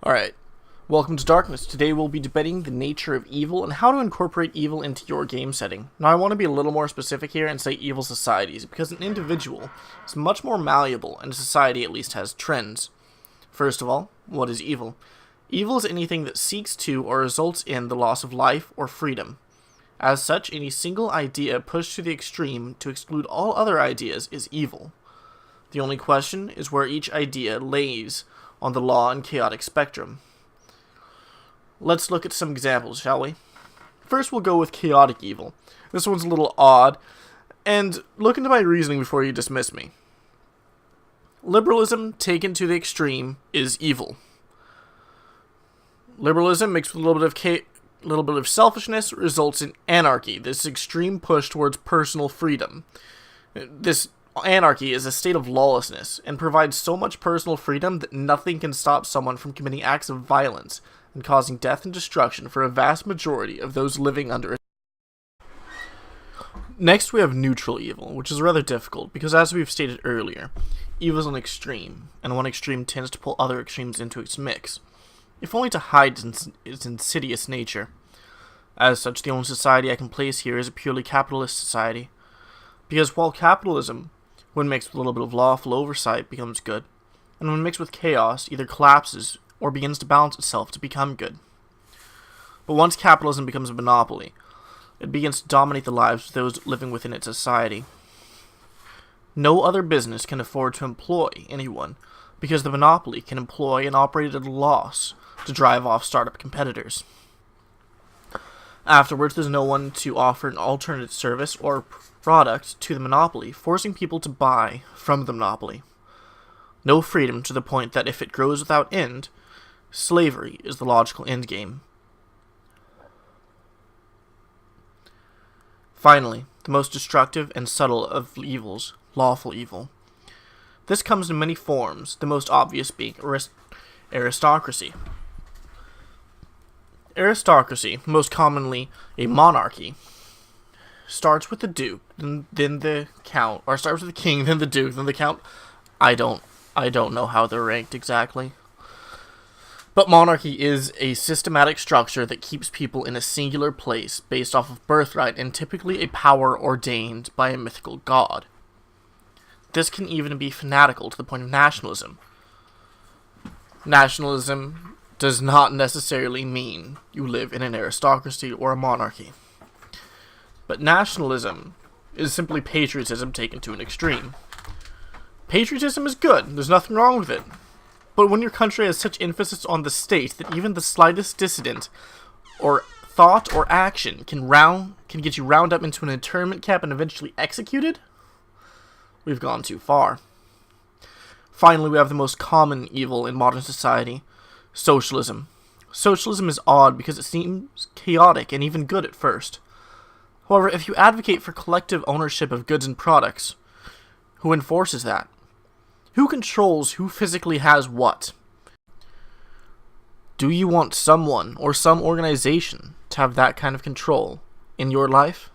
Alright, welcome to Darkness. Today we'll be debating the nature of evil and how to incorporate evil into your game setting. Now I want to be a little more specific here and say evil societies, because an individual is much more malleable and a society at least has trends. First of all, what is evil? Evil is anything that seeks to or results in the loss of life or freedom. As such, any single idea pushed to the extreme to exclude all other ideas is evil. The only question is where each idea lays on the law and chaotic spectrum. Let's look at some examples, shall we? First, we'll go with chaotic evil. This one's a little odd, and look into my reasoning before you dismiss me. Liberalism, taken to the extreme, is evil. Liberalism, mixed with a little bit of selfishness, results in anarchy, this extreme push towards personal freedom. This anarchy is a state of lawlessness, and provides so much personal freedom that nothing can stop someone from committing acts of violence and causing death and destruction for a vast majority of those living under it. Next, we have neutral evil, which is rather difficult, because as we've stated earlier, evil is an extreme, and one extreme tends to pull other extremes into its mix, if only to hide its insidious nature. As such, the only society I can place here is a purely capitalist society, because while capitalism, when mixed with a little bit of lawful oversight, becomes good, and when mixed with chaos, either collapses or begins to balance itself to become good. But once capitalism becomes a monopoly, it begins to dominate the lives of those living within its society. No other business can afford to employ anyone, because the monopoly can employ and operate at a loss to drive off startup competitors. Afterwards, there's no one to offer an alternate service or product to the monopoly, forcing people to buy from the monopoly. No freedom to the point that if it grows without end, slavery is the logical endgame. Finally, the most destructive and subtle of evils, lawful evil. This comes in many forms, the most obvious being aristocracy. Aristocracy, most commonly a monarchy, starts with the duke, then the count, or starts with the king, then the duke, then the count. I don't know how they're ranked exactly. But monarchy is a systematic structure that keeps people in a singular place based off of birthright and typically a power ordained by a mythical god. This can even be fanatical to the point of nationalism. Nationalism does not necessarily mean you live in an aristocracy or a monarchy. But nationalism is simply patriotism taken to an extreme. Patriotism is good, there's nothing wrong with it. But when your country has such emphasis on the state that even the slightest dissident or thought or action can get you round up into an internment camp and eventually executed, we've gone too far. Finally, we have the most common evil in modern society, socialism. Socialism is odd because it seems chaotic and even good at first. However, if you advocate for collective ownership of goods and products, who enforces that? Who controls who physically has what? Do you want someone or some organization to have that kind of control in your life?